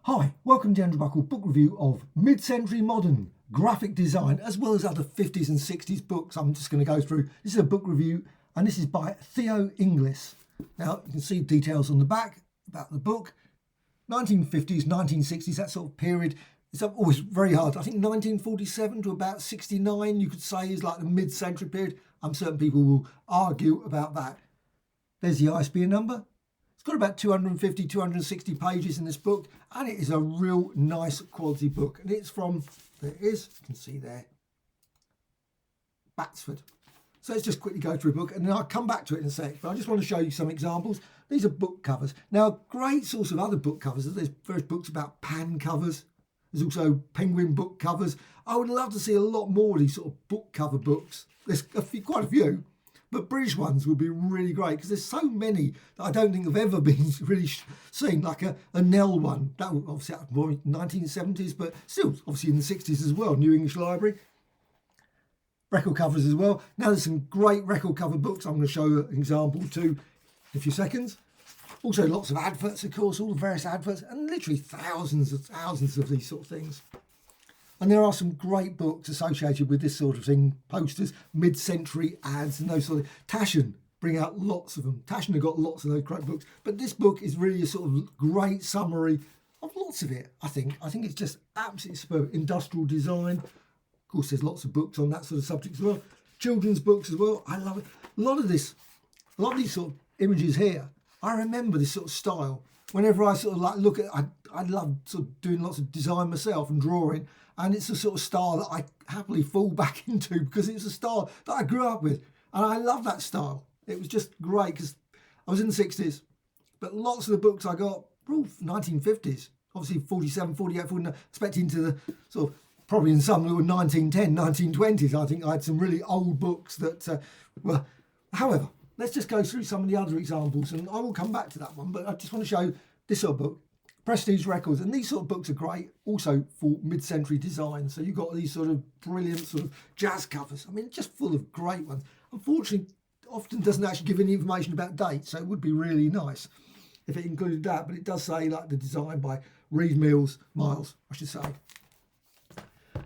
Hi, welcome to Andrew Buckle book review of mid-century modern graphic design as well as other 50s and 60s books I'm just going to go through. This is a book review and this is by Theo Inglis. Now you can see details on the back about the book. 1950s, 1960s, that sort of period. It's always very hard. I think 1947 to about 69 you could say is like the mid-century period. I'm certain people will argue about that. There's the ISBN number. It's got about 250, 260 pages in this book, and it is a real nice quality book. And it's from, there it is, you can see there, Batsford. So let's just quickly go through a book, and then I'll come back to it in a sec. But I just want to show you some examples. These are book covers. Now, a great source of other book covers, there's various books about pan covers. There's also penguin book covers. I would love to see a lot more of these sort of book cover books. There's quite a few. But British ones would be really great because there's so many that I don't think have ever been really seen, like a Nell one. That was obviously more in the 1970s, but still obviously in the 60s as well, New English Library. Record covers as well. Now there's some great record cover books. I'm going to show you an example too in a few seconds. Also lots of adverts, of course, all the various adverts, and literally thousands of these sort of things. And there are some great books associated with this sort of thing, posters, mid-century ads and those sort of. Taschen bring out lots of them. Taschen have got lots of those great books. But this book is really a sort of great summary of lots of it, I think. I think it's just absolutely superb. Industrial design. Of course, there's lots of books on that sort of subject as well. Children's books as well. I love it. A lot of these sort of images here, I remember this sort of style. Whenever I sort of like look at, I love sort of doing lots of design myself and drawing. And it's the sort of style that I happily fall back into because it's a style that I grew up with. And I love that style. It was just great because I was in the 60s. But lots of the books I got were all 1950s. Obviously 47, 48, 49, expecting to the sort of, probably in some that were 1910, 1920s. I think I had some really old books that were, however, let's just go through some of the other examples. And I will come back to that one. But I just want to show this sort of book. Prestige Records, and these sort of books are great also for mid-century design. So you've got these sort of brilliant sort of jazz covers. I mean, just full of great ones. Unfortunately, often doesn't actually give any information about dates, so it would be really nice if it included that. But it does say like the design by Reed Miles, I should say.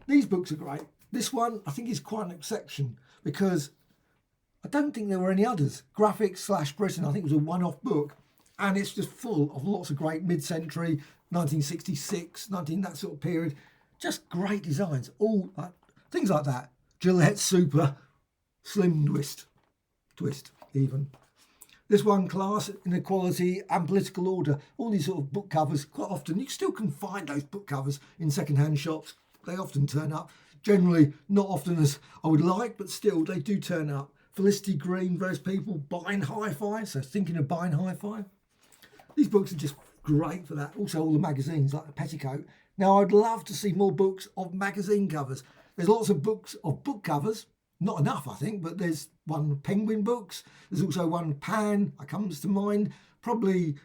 These books are great. This one I think is quite an exception because I don't think there were any others. Graphics / Britain, I think it was a one-off book. And it's just full of lots of great mid-century, 1966, that sort of period. Just great designs, all things like that. Gillette Super, Slim Twist even. This one, Class, Inequality and Political Order. All these sort of book covers, quite often, you still can find those book covers in second-hand shops. They often turn up. Generally, not often as I would like, but still, they do turn up. Felicity Green, various people buying hi-fi, so thinking of buying hi-fi. These books are just great for that. Also all the magazines like the Petticoat. Now I'd love to see more books of magazine covers. There's lots of books of book covers. Not enough, I think, but there's one Penguin books. There's also one Pan, that comes to mind. Probably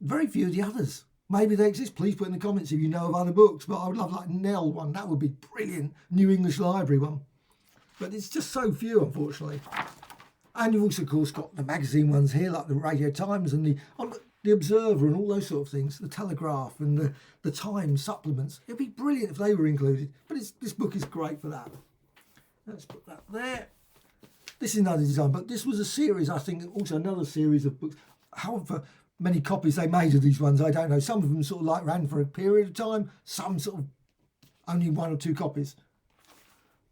very few of the others. Maybe they exist. Please put in the comments if you know of other books. But I would love like Nell one. That would be brilliant. New English Library one. But it's just so few, unfortunately. And you've also, of course, got the magazine ones here, like the Radio Times and the Observer and all those sort of things, the Telegraph and the Times supplements. It'd be brilliant if they were included, but this book is great for that. Let's put that there. This is another design, but this was a series, I think, also another series of books. However many copies they made of these ones, I don't know. Some of them sort of like ran for a period of time, some sort of only 1 or 2 copies.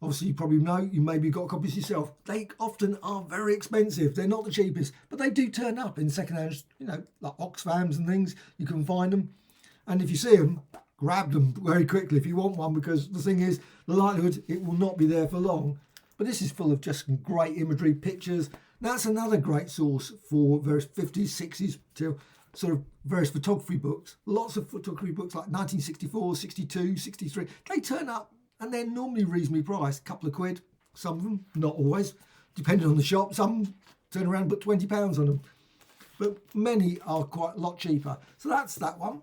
Obviously, you probably know, you maybe got copies yourself. They often are very expensive. They're not the cheapest, but they do turn up in second-hand, like Oxfams and things. You can find them. And if you see them, grab them very quickly if you want one, because the thing is, the likelihood it will not be there for long. But this is full of just some great imagery, pictures. That's another great source for various 50s, 60s, to sort of various photography books. Lots of photography books like 1964, 62, 63. They turn up. And they're normally reasonably priced, a couple of quid, some of them, not always, depending on the shop. Some turn around and put £20 on them. But many are quite a lot cheaper. So that's that one.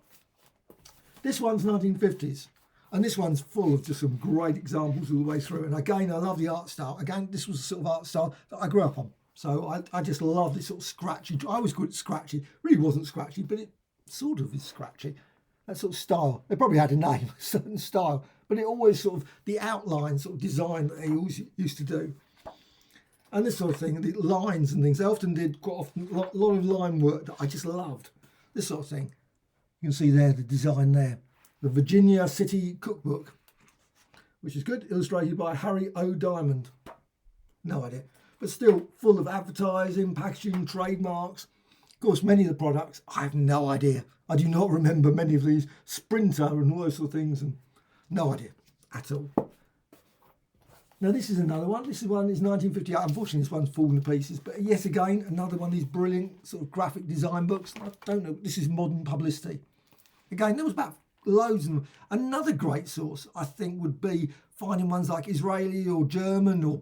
This one's 1950s. And this one's full of just some great examples all the way through. And again, I love the art style. Again, this was the sort of art style that I grew up on. So I just love this sort of scratchy. I always call it scratchy. It really wasn't scratchy, but it sort of is scratchy. that sort of style. They probably had a name, a certain style, but it always sort of, the outline sort of design that they always used to do. And this sort of thing, the lines and things, they often did quite often a lot of line work that I just loved. This sort of thing. You can see there the design there. The Virginia City Cookbook, which is good, illustrated by Harry O. Diamond. No idea. But still full of advertising, packaging, trademarks. Of course, many of the products, I have no idea. I do not remember many of these. Sprinter and all those sort of things, and no idea at all. Now this is another one. This is 1958. Unfortunately, this one's fallen to pieces. But yet again, another one of these brilliant sort of graphic design books. I don't know. This is Modern Publicity. Again, there was about loads of them. Another great source, I think, would be finding ones like Israeli or German or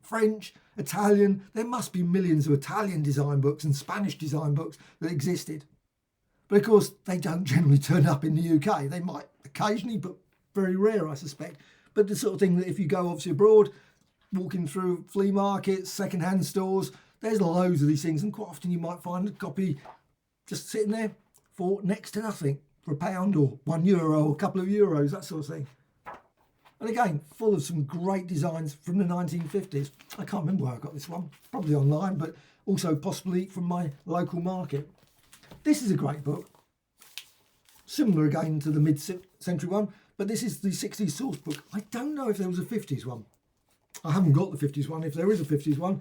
French, Italian. There must be millions of Italian design books and Spanish design books that existed. But of course, they don't generally turn up in the UK. They might occasionally, but very rare, I suspect. But the sort of thing that if you go obviously abroad, walking through flea markets, second-hand stores, there's loads of these things. And quite often you might find a copy just sitting there for next to nothing, for £1 or €1 or a couple of euros, that sort of thing. And again, full of some great designs from the 1950s. I can't remember where I got this one, probably online, but also possibly from my local market. This is a great book. Similar again to the mid-century one, but this is the 60s source book. I don't know if there was a 50s one. I haven't got the 50s one, if there is a 50s one,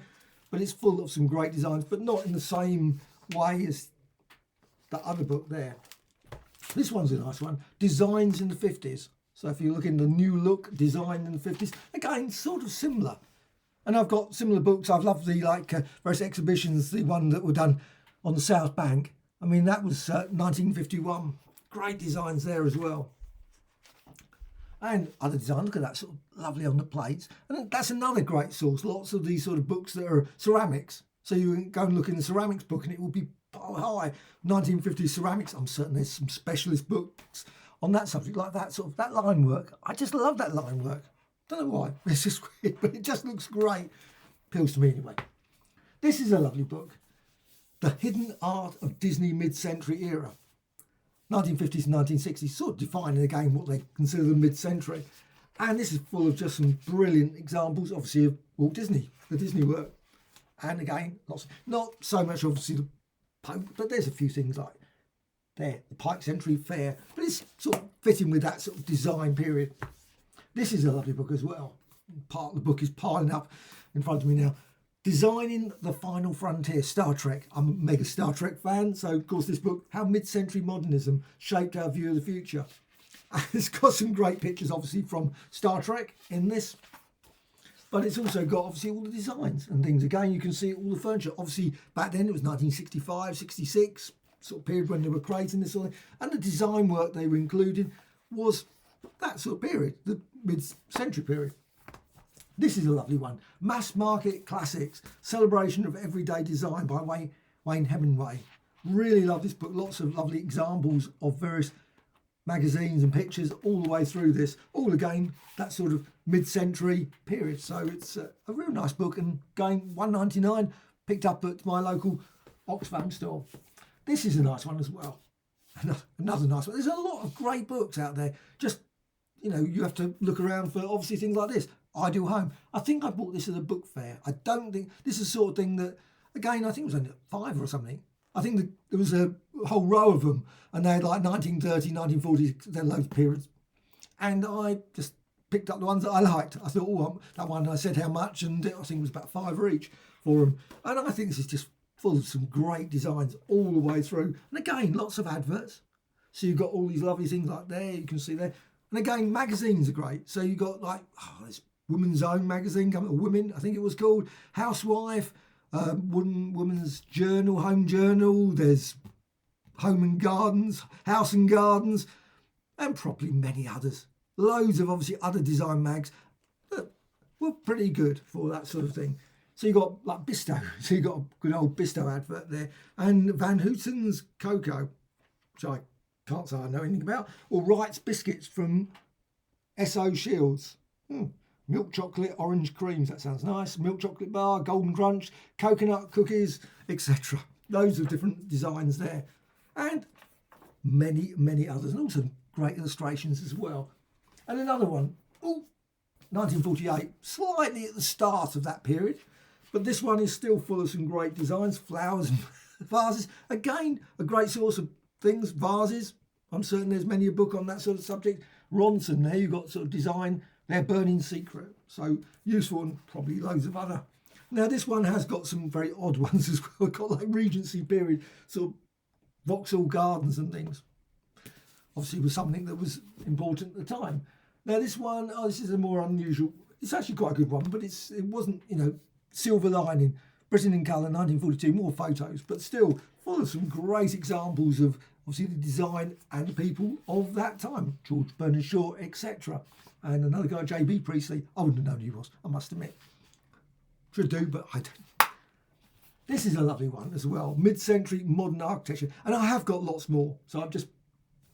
but it's full of some great designs, but not in the same way as that other book there. This one's a nice one. Designs in the 50s. So if you look in the new look, design in the 50s, again, sort of similar. And I've got similar books. I've loved the various exhibitions, the one that were done on the South Bank. I mean, that was 1951. Great designs there as well. And other design, look at that, sort of lovely on the plates. And that's another great source. Lots of these sort of books that are ceramics. So you can go and look in the ceramics book and it will be high. 1950s ceramics. I'm certain there's some specialist books on that subject, like that sort of, that line work. I just love that line work. Don't know why. It's just weird, but it just looks great. Appeals to me anyway. This is a lovely book. The Hidden Art of Disney Mid-Century Era. 1950s and 1960s, sort of defining again what they consider the mid-century. And this is full of just some brilliant examples, obviously, of Walt Disney, the Disney work. And again, lots of, not so much obviously the Pope, but there's a few things like there, the Pike's Entry Fair, but it's sort of fitting with that sort of design period. This is a lovely book as well. Part of the book is piling up in front of me now. Designing the Final Frontier, Star Trek. I'm a mega Star Trek fan, so of course this book, How Mid-Century Modernism Shaped Our View of the Future. And it's got some great pictures obviously from Star Trek in this, but it's also got obviously all the designs and things. Again, you can see all the furniture. Obviously back then it was 1965, 66, sort of period when they were creating this sort of thing. And the design work they were including was that sort of period, the mid-century period. This is a lovely one. Mass Market Classics, Celebration of Everyday Design by Wayne Hemingway. Really love this book. Lots of lovely examples of various magazines and pictures all the way through this. All again, that sort of mid-century period. So it's a real nice book, and going $1.99, picked up at my local Oxfam store. This is a nice one as well. Another nice one. There's a lot of great books out there. Just, you know, you have to look around for obviously things like this. Ideal Home. I think I bought this at a book fair. I don't think this is the sort of thing that, again, I think it was only £5 or something. I think there was a whole row of them, and they had like 1930, 1940, then loads of periods. And I just picked up the ones that I liked. I thought, oh, that one, I said how much, and I think it was about £5 each for them. And I think this is just full of some great designs all the way through. And again, lots of adverts. So you've got all these lovely things like there, you can see there. And again, magazines are great. So you've got like, this Women's Own magazine, or Women, I think it was called, Housewife, Women's Journal, Home Journal, there's Home and Gardens, House and Gardens, and probably many others. Loads of obviously other design mags that were pretty good for that sort of thing. So you got like Bisto, so you got a good old Bisto advert there, and Van Houten's Cocoa, which I can't say I know anything about, or Wright's Biscuits from S.O. Shields. Milk chocolate, orange creams, that sounds nice. Milk chocolate bar, golden crunch, coconut cookies, etc. Loads of different designs there. And many others, and also great illustrations as well. And another one, 1948, slightly at the start of that period, but this one is still full of some great designs, flowers and vases. Again, a great source of things, vases. I'm certain there's many a book on that sort of subject. Ronson, there you've got sort of design, their burning secret. So useful, and probably loads of other. Now this one has got some very odd ones as well. Got like Regency period, sort of Vauxhall Gardens and things. Obviously, it was something that was important at the time. Now this one, this is a more unusual. It's actually quite a good one, but it wasn't, Silver Lining, Britain in Colour, 1942. More photos, but still full of some great examples of obviously the design and people of that time. George Bernard Shaw, etc. And another guy, J.B. Priestley. I wouldn't have known who he was, I must admit. Should do, but I don't. This is a lovely one as well. Mid-century modern architecture. And I have got lots more. So I've just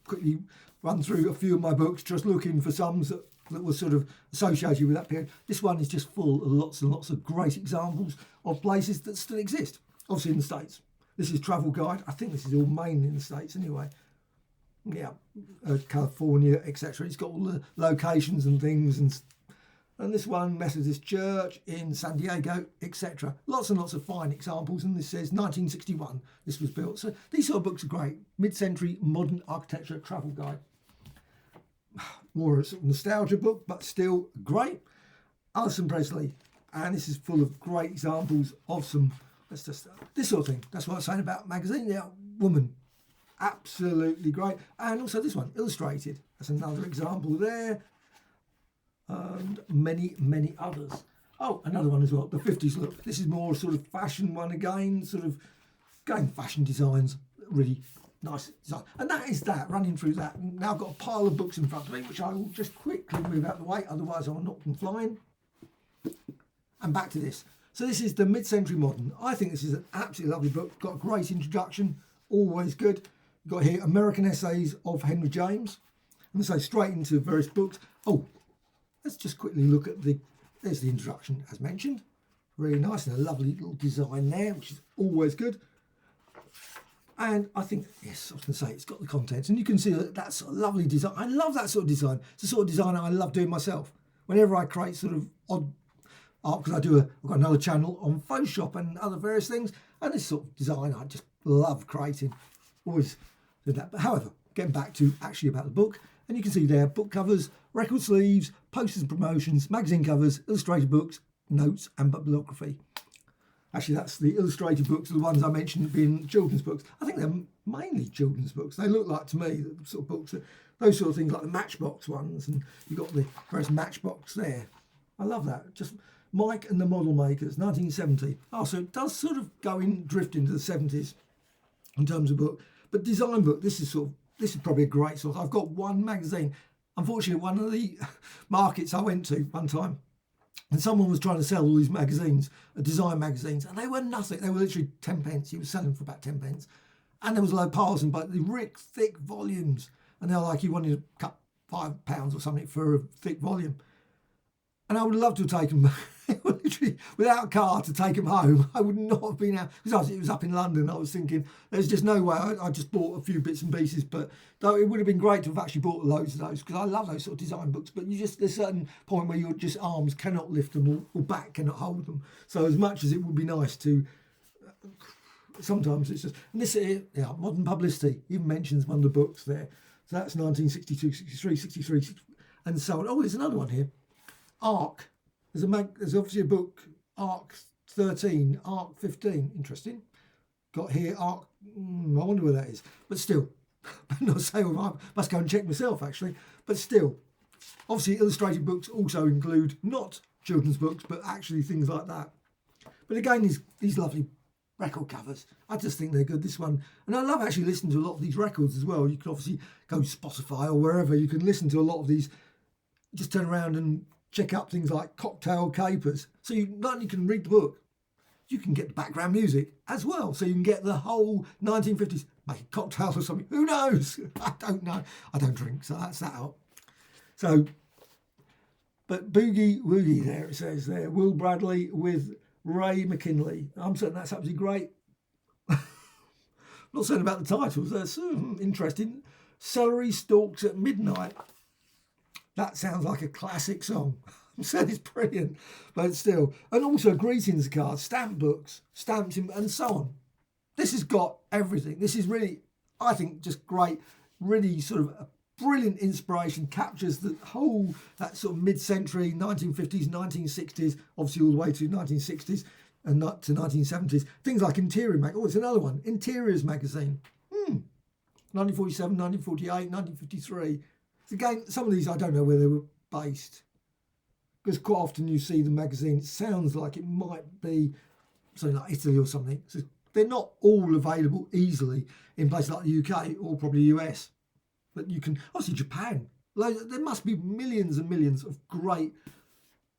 quickly run through a few of my books, just looking for some that were sort of associated with that period. This one is just full of lots and lots of great examples of places that still exist. Obviously in the States. This is Travel Guide. I think this is all mainly in the States anyway. Yeah, California, etc. It's got all the locations and things, and this one, Methodist Church in San Diego, etc. Lots and lots of fine examples, and this says 1961 this was built. So these sort of books are great. Mid-century modern architecture travel guide. More a sort of nostalgia book, but still great. Alison Presley, and this is full of great examples of some, this sort of thing. That's what I was saying about magazine. Yeah, woman. Absolutely great. And also this one, illustrated. That's another example there. And many others. Oh, another one as well, the 50s look. This is more sort of fashion one again, sort of going fashion designs, really nice design. And that is that, running through that. Now I've got a pile of books in front of me, which I will just quickly move out of the way, otherwise I'll knock them flying. And back to this. So this is the mid-century modern. I think this is an absolutely lovely book. Got a great introduction, always good. Got here American Essays of Henry James. And so straight into various books. Oh, let's just quickly look at there's the introduction as mentioned. Really nice, and a lovely little design there, which is always good. And I think, yes, I was going to say, it's got the contents. And you can see that sort of lovely design. I love that sort of design. It's the sort of design I love doing myself. Whenever I create sort of odd art, because I've got another channel on Photoshop and other various things. And this sort of design I just love creating. Always do that. But however, getting back to actually about the book, and you can see there book covers, record sleeves, posters and promotions, magazine covers, illustrated books, notes and bibliography. Actually, that's the illustrated books, the ones I mentioned being children's books. I think they're mainly children's books. They look like to me the sort of books, those sort of things like the Matchbox ones, and you've got the various Matchbox there. I love that. Just Mike and the Model Makers, 1970. Oh, so it does sort of drift into the 70s in terms of book. But design book, this is probably a great source. I've got one magazine. Unfortunately, one of the markets I went to one time, and someone was trying to sell all these magazines, design magazines, and they were nothing. They were literally 10 pence. He was selling for about 10 pence. And there was a load of piles and but the rich, thick volumes. And they're like, he wanted to cut £5 or something for a thick volume. And I would love to have taken them, literally, without a car to take them home. I would not have been out, because it was up in London. I was thinking, there's just no way. I just bought a few bits and pieces, but though it would have been great to have actually bought loads of those, because I love those sort of design books. But there's a certain point where your just arms cannot lift them or back cannot hold them. So as much as it would be nice to, sometimes it's just, and this, yeah, Modern Publicity, even mentions one of the books there. So that's 1962, 63, 63, and so on. Oh, there's another one here. Arc. There's obviously a book, Arc 13, Arc 15. Interesting. Got here Arc. I wonder where that is. But still, not saying I must go and check myself actually. But still, obviously illustrated books also include not children's books, but actually things like that. But again, these lovely record covers, I just think they're good. This one, and I love actually listening to a lot of these records as well. You can obviously go to Spotify or wherever. You can listen to a lot of these. Just turn around and check up things like Cocktail Capers. So you not only can read the book, you can get the background music as well. So you can get the whole 1950s, make a cocktail or something. Who knows? I don't know. I don't drink, so that's that out. So, but Boogie Woogie there, it says there, Will Bradley with Ray McKinley. I'm certain that's absolutely great. Not saying about the titles, that's interesting. Celery Stalks at Midnight. That sounds like a classic song. I'm saying it's brilliant, but still. And also greetings cards, stamp books, stamps, and so on. This has got everything. This is really, I think, just great. Really sort of a brilliant inspiration. Captures the whole, that sort of mid-century, 1950s, 1960s, obviously all the way to 1960s and not to 1970s. Things like Interior Mag. Oh, it's another one. Interiors magazine. 1947, 1948, 1953. Again, some of these I don't know where they were based, because quite often you see the magazine, it sounds like it might be something like Italy or something. So they're not all available easily in places like the UK or probably US. But you can, obviously Japan. There must be millions and millions of great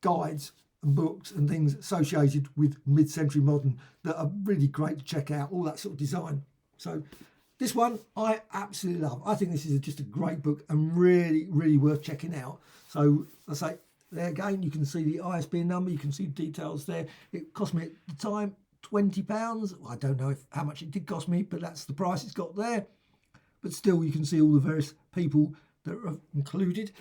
guides and books and things associated with mid-century modern that are really great to check out, all that sort of design. So this one I absolutely love. I think this is just a great book and really, really worth checking out. So I say, there again, you can see the ISBN number, you can see details there. It cost me at the time £20. I don't know how much it did cost me, but that's the price it's got there. But still, you can see all the various people that are included.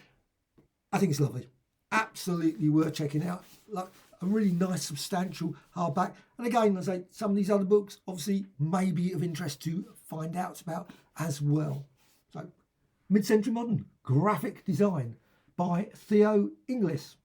I think it's lovely. Absolutely worth checking out. Like a really nice, substantial hardback. And again, I say, some of these other books obviously may be of interest to find out about as well. So, Mid-Century Modern, Graphic Design by Theo Inglis.